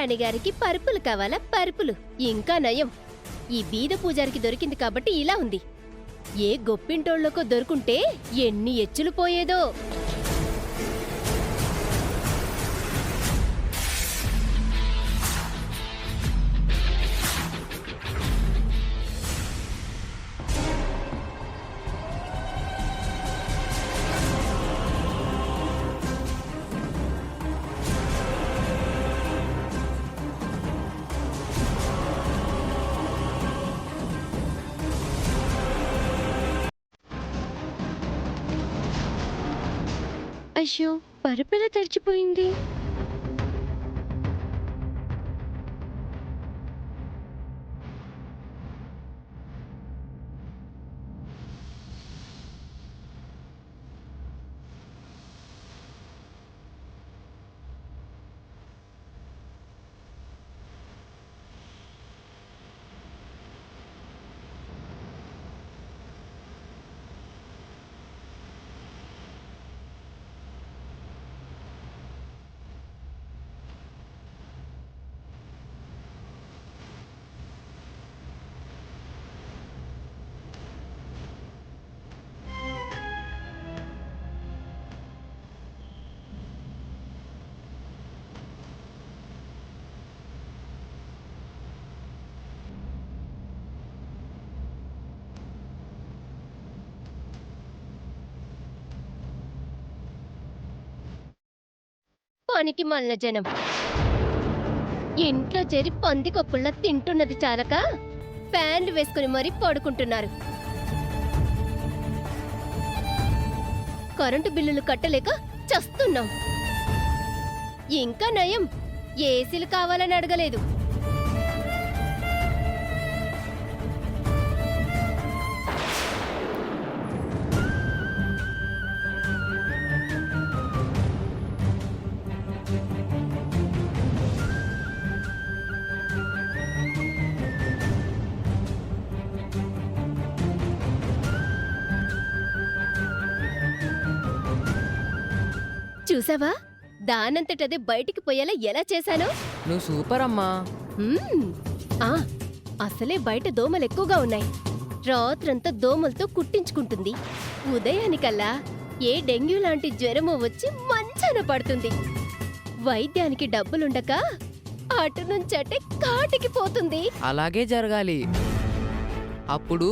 మహారాణి గారికి పరుపులు కావాలా పరుపులు. ఇంకా నయం, ఈ బీద పూజారికి దొరికింది కాబట్టి ఇలా ఉంది. ఏ గొప్పింటోళ్లకో దొరుకుంటే ఎన్ని ఎచ్చులు పోయేదో. అయ్యో, పరుపెలా తడిచిపోయింది. పనికి మళ్ళ జనం ఇంట్లో చేరి పందికొక్కుల్లా తింటున్నది చాలక ఫ్యాన్లు వేసుకుని మరీ పడుకుంటున్నారు. కరెంటు బిల్లులు కట్టలేక చస్తున్నాం. ఇంకా నయం, ఏసీలు కావాలని అడగలేదు. చూసావా, దానంతటదే బయటికి పోయేలా ఎలా చేశానో. నువ్వు సూపర్ అమ్మా. ఆ అసలే బయట దోమలు ఎక్కువగా ఉన్నాయి. రాత్రంతా దోమలతో కుట్టించుకుంటుంది. ఉదయానికల్లా ఏ డెంగ్యూ లాంటి జ్వరమో వచ్చి మంచాన పడుతుంది. వైద్యానికి డబ్బులుండక అటు నుంచటే కాటికి పోతుంది. అలాగే జరగాలి. అప్పుడు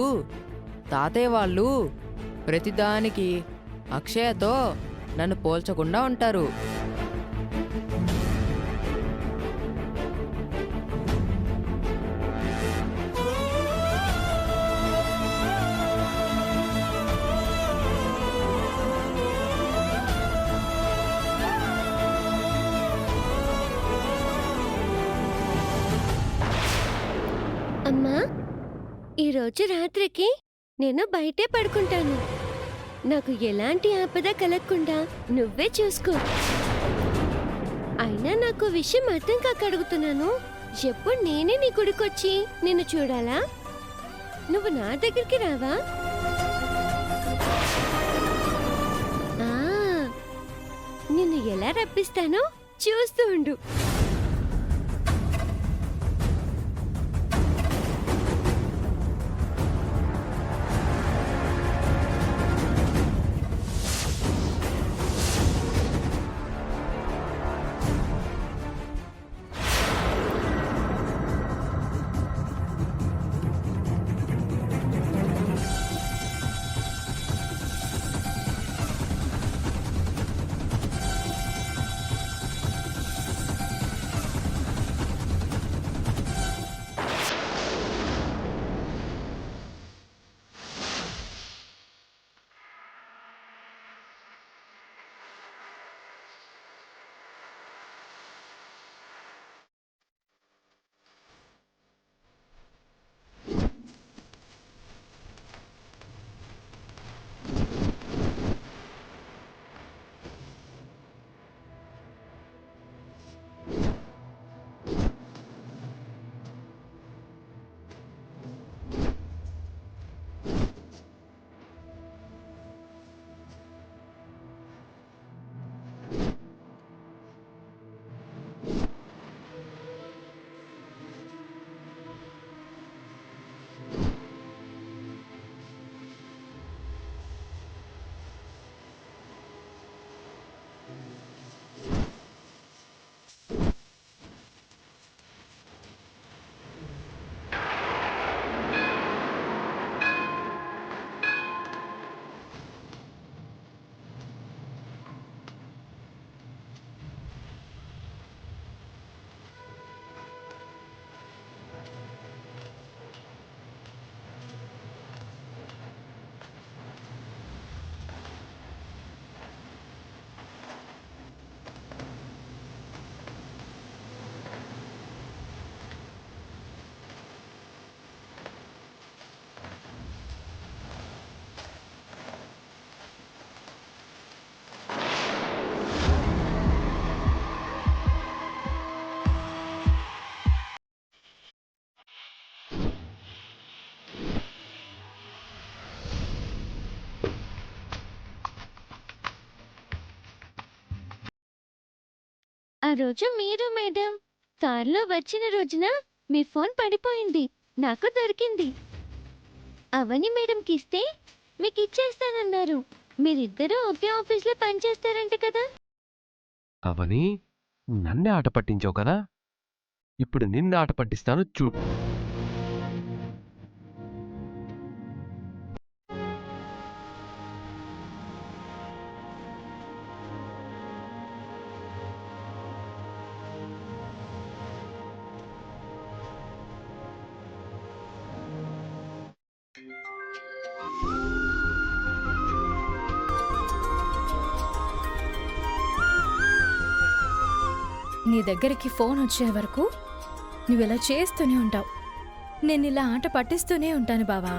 తాతయ్య వాళ్ళు ప్రతిదానికి అక్షయతో నన్ను పోల్చకుండా ఉంటారు. అమ్మా, ఈరోజు రాత్రికి నేను బయటే పడుకుంటాను. నాకు ఎలాంటి ఆపద కలగకుండా నువ్వే చూసుకో. అయినా నాకు విషయం అర్థం కాక అడుగుతున్నాను. ఎప్పుడు నేనే నీ గుడికొచ్చి నిన్ను చూడాలా? నువ్వు నా దగ్గరికి రావా? నిన్ను ఎలా రప్పిస్తానో చూస్తూ ఉండు. ఆ రోజు మీరు మేడం కారులో వచ్చిన రోజున మీ ఫోన్ పడిపోయింది, నాకు దొరికింది. అవని మేడంకి ఇస్తే మీకు ఇచ్చేస్తానన్నారు. మీరిద్దరూ ఒకే ఆఫీస్లో పనిచేస్తారంట కదా. అవని, నన్నే ఆట పట్టించావు కదా, ఇప్పుడు నిన్ను ఆట పట్టిస్తాను చూడు. నీ దగ్గరికి ఫోన్ వచ్చే వరకు నువ్విలా చేస్తూనే ఉంటావు. నేను ఇలా ఆట పట్టిస్తూనే ఉంటాను బావా.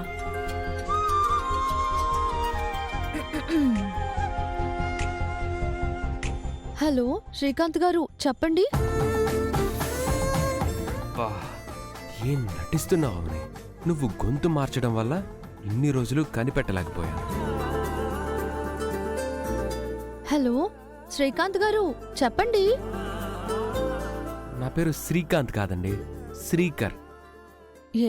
హలో శ్రీకాంత్ గారు, చెప్పండి. అబ్బా, ఏం నటిస్తున్నావు అవని. నువ్వు గొంతు మార్చడం వల్ల ఇన్ని రోజులు కనిపెట్టలేకపోయాను. హలో శ్రీకాంత్ గారు, చెప్పండి. నా పేరు శ్రీకాంత్ కాదండి, శ్రీకర్.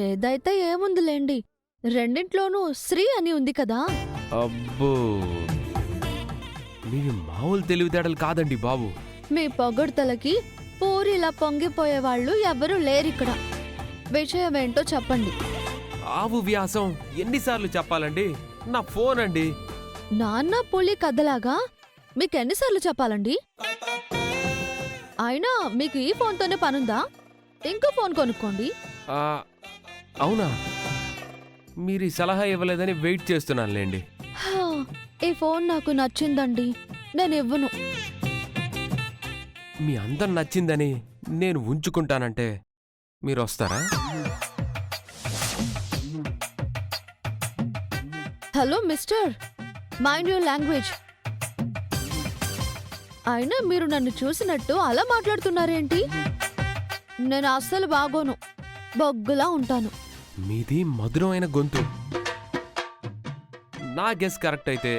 ఏదైతే ఏముందిలేండి, రెండింట్లోనూ శ్రీ అని ఉంది కదా. అబ్బో, మీవి మామూలు తెలివితేటలు కాదండి బాబు. మీ పొగడ్తలకి పూరిలా పొంగిపోయేవాళ్ళు ఎవరూ లేరిక్కడ. విషయం ఏంటో చెప్పండి. ఆవు వ్యాసం ఎన్నిసార్లు చెప్పాలండి? నా ఫోన్ అండి. నాన్న పులి కథలాగా మీకెన్నిసార్లు చెప్పాలండి? అయినా మీకు ఈ ఫోన్తోనే పనుందా? ఇంకో ఫోన్ కొనుక్కోండి. ఆ, అవునా? మీరు ఈ సలహా ఇవ్వలేదని వెయిట్ చేస్తున్నానులేండి. హా, ఈ ఫోన్ నాకు నచ్చిందండి, నేను ఇవ్వను. మీ అందం నచ్చిందని నేను ఉంచుకుంటానంటే మీరు వస్తారా? Hello mister, mind your language. అయినా మీరు నన్ను చూసినట్టు అలా మాట్లాడుతున్నారేంటి? నేను అస్సలు బాగోను, బొగ్గులా ఉంటాను. మీది మధురమైన గొంతు. నా గెస్ కరెక్ట్ అయితే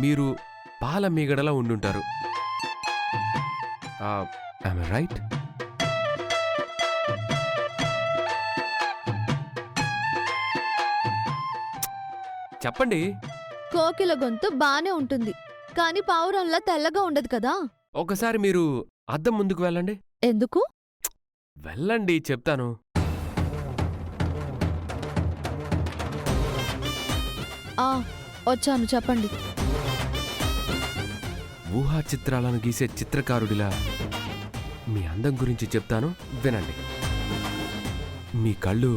మీరు పాల మీగడలా ఉండుంటారు. రైట్? చెప్పండి. కోకిల గొంతు బానే ఉంటుంది, కానీ పావురంలా తెల్లగా ఉండదు కదా. ఒకసారి మీరు అద్దం ముందుకు వెళ్ళండి. ఎందుకు? వెళ్ళండి, చెప్తాను. ఆ వచ్చాను, చెప్పండి. ఊహా చిత్రాలను గీసే చిత్రకారుడిలా మీ అందం గురించి చెప్తాను, వినండి. మీ కళ్ళు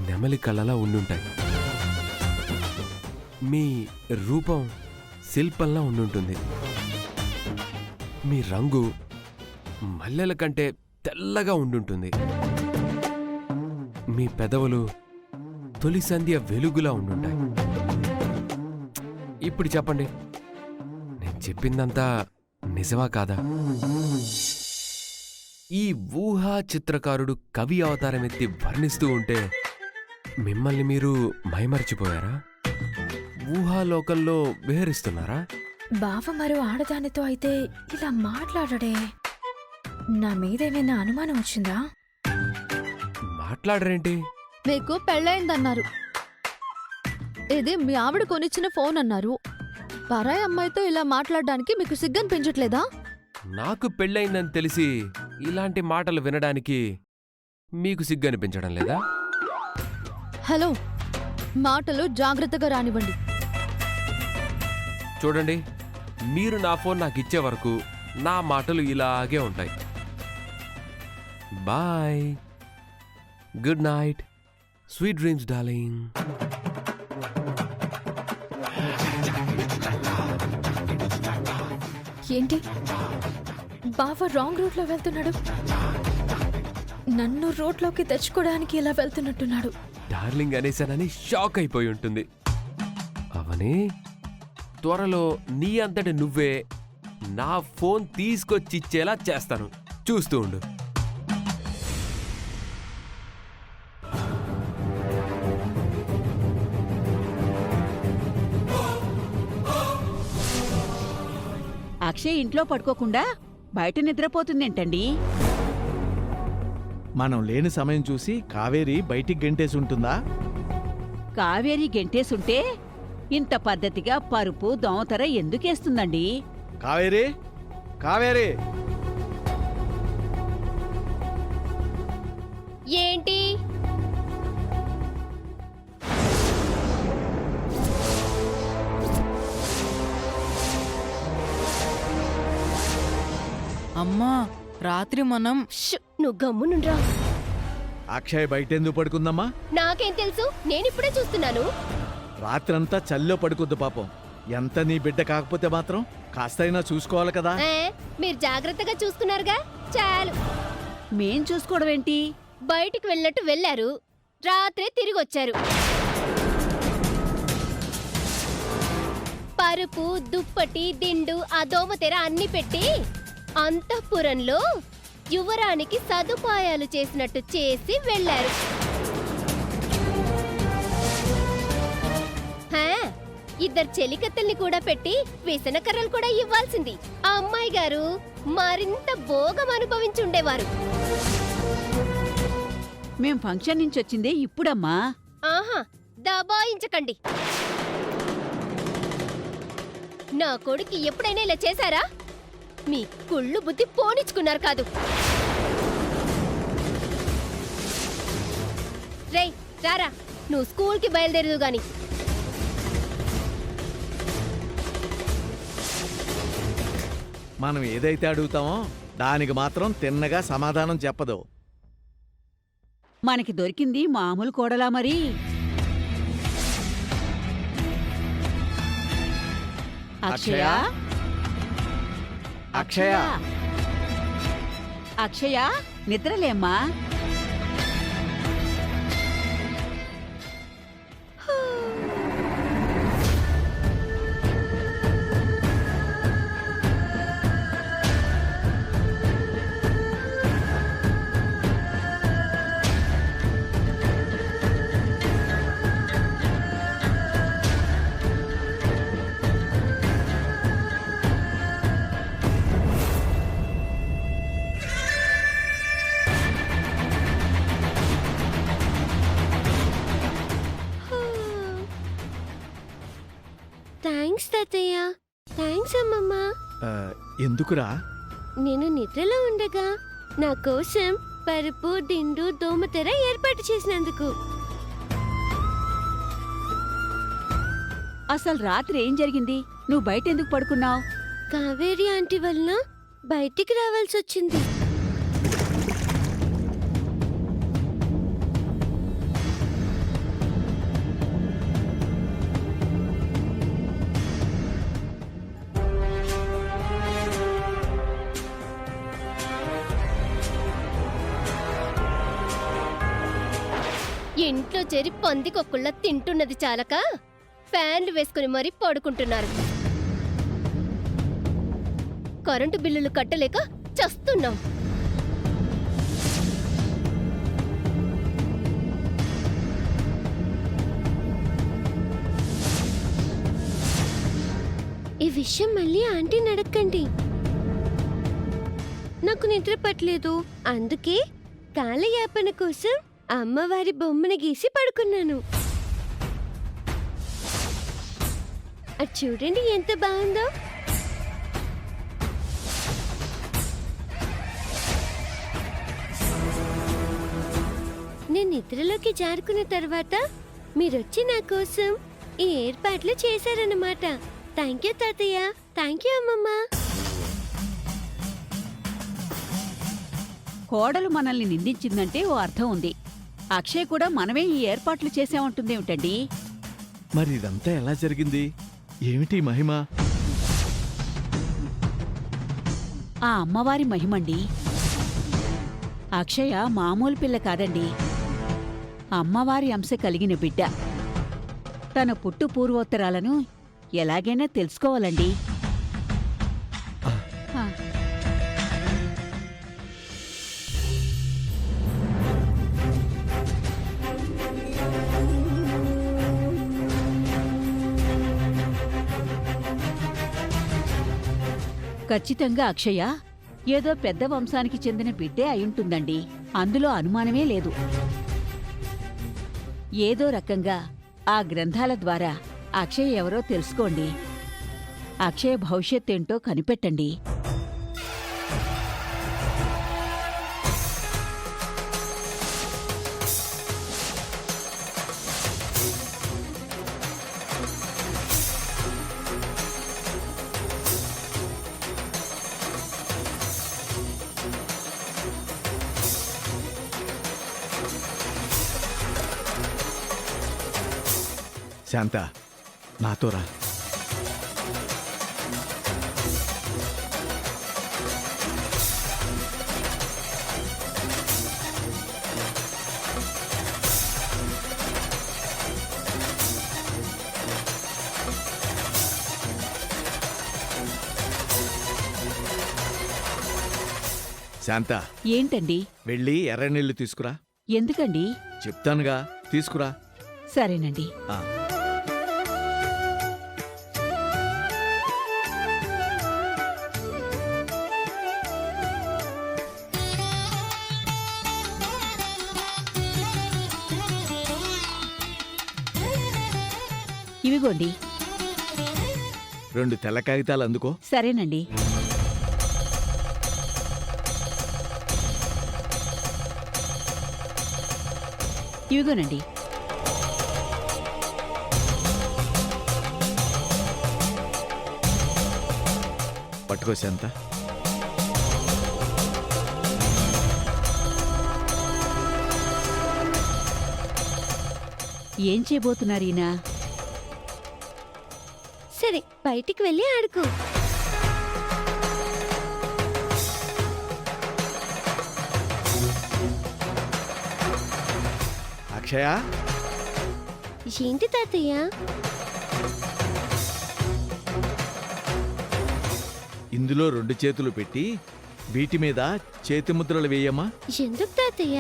నెమలి కళ్ళలా ఉండుంటాయి. మీ రూపం శిల్పంలా ఉండుంటుంది. మీ రంగు మల్లెల కంటే తెల్లగా ఉండుంటుంది. మీ పెదవులు తొలి సంధ్య వెలుగులా ఉండుంటాయి. ఇప్పుడు చెప్పండి, నేను చెప్పిందంతా నిజమా కాదా? ఈ ఊహా చిత్రకారుడు కవి అవతారమెత్తి వర్ణిస్తూ ఉంటే మిమ్మల్ని మీరు మైమరిచిపోయారా? ఊహాలోకంలో విహరిస్తున్నారా? బావ మరో ఆడదానితో అయితే ఇలా మాట్లాడడే. నా మీదేమైనా అనుమానం వచ్చిందా? మాట్లాడరేంటి? మీకు పెళ్ళయిందన్నారు, ఇది మీ ఆవిడ కొనిచ్చిన ఫోన్ అన్నారు. పరాయి అమ్మాయితో ఇలా మాట్లాడడానికి మీకు సిగ్గనిపించట్లేదా? నాకు పెళ్ళయిందని తెలిసి ఇలాంటి మాటలు వినడానికి మీకు సిగ్గనిపించడం లేదా? హలో, మాటలు జాగ్రత్తగా రానివ్వండి. చూడండి, మీరు నా ఫోన్ నాకు ఇచ్చే వరకు నా మాటలు ఇలాగే ఉంటాయి. Bye, good night, sweet dreams darling. ఏంటి బావ రాంగ్ రూట్లో వెళ్తున్నాడు? నన్ను రోడ్లోకి తెచ్చుకోవడానికి ఇలా వెళ్తున్నట్టున్నాడు. డార్లింగ్ అనేసానని షాక్ అయిపోయి ఉంటుంది. అవని, త్వరలో నీ అంతటి నువ్వే నా ఫోన్ తీసుకొచ్చిచ్చేలా చేస్తాను, చూస్తూ ఉండు. అక్షయ్ ఇంట్లో పడుకోకుండా బయట నిద్రపోతుందేంటండి? మనం లేని సమయం చూసి కావేరి బయటికి గెంటేసి ఉంటుందా? కావేరి గెంటేసుంటే ఇంత పద్ధతిగా పరుపు దోమతెర ఎందుకేస్తుందండి? కావేరి, కావేరి! ఏంటి? అమ్మా, రాత్రి మనం ష్, నువ్వు గమ్మునుండ్రా. అక్షయ్ బయటెందుకు పడుకుందమ్మా? నాకేం తెలుసు, నేనిప్పుడే చూస్తున్నాను. రాత్రంతా చల్లో పడుకుద్దు పాపం. ఎంత నీ బిడ్డ కాకపోతే మాత్రం కాస్తైనా చూసుకోవాలి కదా. మీరు జాగ్రత్తగా చూసుకున్నారుగా, చాలు. మేం చూసుకోవడం ఏంటి? బయటికి వెళ్ళినట్టు వెళ్ళారు, రాత్రే తిరిగొచ్చారు. పరుపు, దుప్పటి, దిండు, ఆ దోమతెర అన్ని పెట్టి అంతఃపురంలో యువరానికి సదుపాయాలు చేసినట్టు చేసి వెళ్ళారు. హా, ఇద్దరు చెలికత్తల్ని కూడా పెట్టి విసనకర్రలు కూడా ఇవ్వాల్సింది. ఆ అమ్మాయి గారు మరింత భోగం అనుభవించుండేవారు. మేం ఫంక్షన్ నుంచి వచ్చిందే ఇప్పుడమ్మా. ఆహా, దబాయించకండి. నా కొడుకు ఎప్పుడైనా ఇలా చేశారా? మీ కుళ్ళు బుద్ధి పోనిచ్చుకున్నారు కాదు. రేయ్, రారా, నువ్వు స్కూల్కి బయలుదేరదు గాని. మనం ఏదైతే అడుగుతామో దానికి మాత్రం తిన్నగా సమాధానం చెప్పదు. మనకి దొరికింది మామూలు కోడలా మరి? అక్షయ, అక్షయ! అక్షయ, నిద్రలేమ్మా. థ్యాంక్స్ తాతయ్య. థ్యాంక్స్ అమ్మమ్మ. ఆ, ఎందుకురా? నేను నిద్రలో ఉండగా నా కోసం పరుపు, దిండు, దోమతెర ఏర్పాటు చేసినందుకు. అసలు రాత్రి ఏం జరిగింది? నువ్వు బయటెందుకు పడుకున్నావు? కావేరి ఆంటీ వలన బయటికి రావాల్సి వచ్చింది. ఇంట్లో చేరి పందికొక్కుళ్ళ తింటున్నది చాలక ఫ్యాన్లు వేసుకుని మరీ పడుకుంటున్నారు. కరెంటు బిల్లులు కట్టలేక చస్తున్నాం. ఈ విషయం మళ్ళీ ఆంటీని అడగండి. నాకు నిద్ర పట్టలేదు, అందుకే కాలయాపన కోసం అమ్మవారి బొమ్మను గీసి పడుకున్నాను. అది చూడండి ఎంత బాగుందో. నేను నిద్రలోకి జారుకున్న తర్వాత మీరొచ్చి నా కోసం ఈ ఏర్పాట్లు చేశారన్నమాట. థ్యాంక్ యూ తాతయ్య. థ్యాంక్ యూ అమ్మమ్మ. కోడలు మనల్ని నిందించిందంటే ఓ అర్థం ఉంది. అక్షయ్ కూడా మనమే ఈ ఏర్పాట్లు చేసామంటుందేమిటండి? మరి ఇదంతా ఎలా జరిగింది? ఏమిటి మహిమ? ఆ అమ్మవారి మహిమండి. అక్షయ మామూలు పిల్ల కాదండి, అమ్మవారి అంశ కలిగిన బిడ్డ. తన పుట్టు పూర్వోత్తరాలను ఎలాగైనా తెలుసుకోవాలండి. ఆ. ఖచ్చితంగా అక్షయ ఏదో పెద్ద వంశానికి చెందిన బిడ్డే అయుంటుందండి. అందులో అనుమానమే లేదు. ఏదో రకంగా ఆ గ్రంథాల ద్వారా అక్షయ్ ఎవరో తెలుసుకోండి. అక్షయ్ భవిష్యత్తేంటో కనిపెట్టండి. శాంత నాతో రా. శాంత, ఏంటండి? వెళ్ళి ఎర్ర నీళ్లు తీసుకురా. ఎందుకండి? చెప్తానుగా, తీసుకురా. సరేనండి. ఆ. ఇవిగోండి. 2 తెల్ల కాగితాలు అందుకో. సరేనండి. ఇవిగోనండి. పట్టుకో శాంత. ఏం చేయబోతున్నారీనా? సరే బయటికి వెళ్ళి ఆడుకో. అక్షయ, ఏంటి తాతయ్య? ఇందులో 2 చేతులు పెట్టి వీటి మీద చేతి ముద్రలు వేయమ్మా. ఎందుకు తాతయ్య?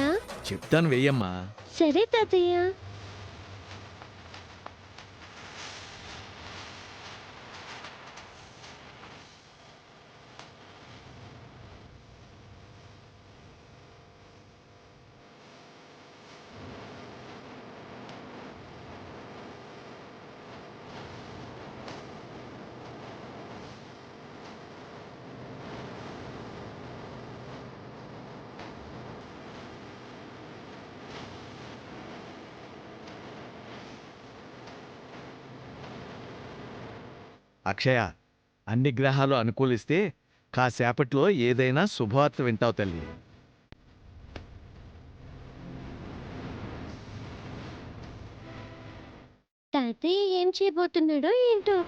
చెప్తాను, వేయమ్మా. సరే తాతయ్య. అక్షయ, అన్ని గ్రహాలు అనుకూలిస్తే కాసేపట్లో ఏదైనా శుభవార్త వింటావు తల్లి. తాతయ్య ఏం చేయబోతున్నాడో ఏంటో.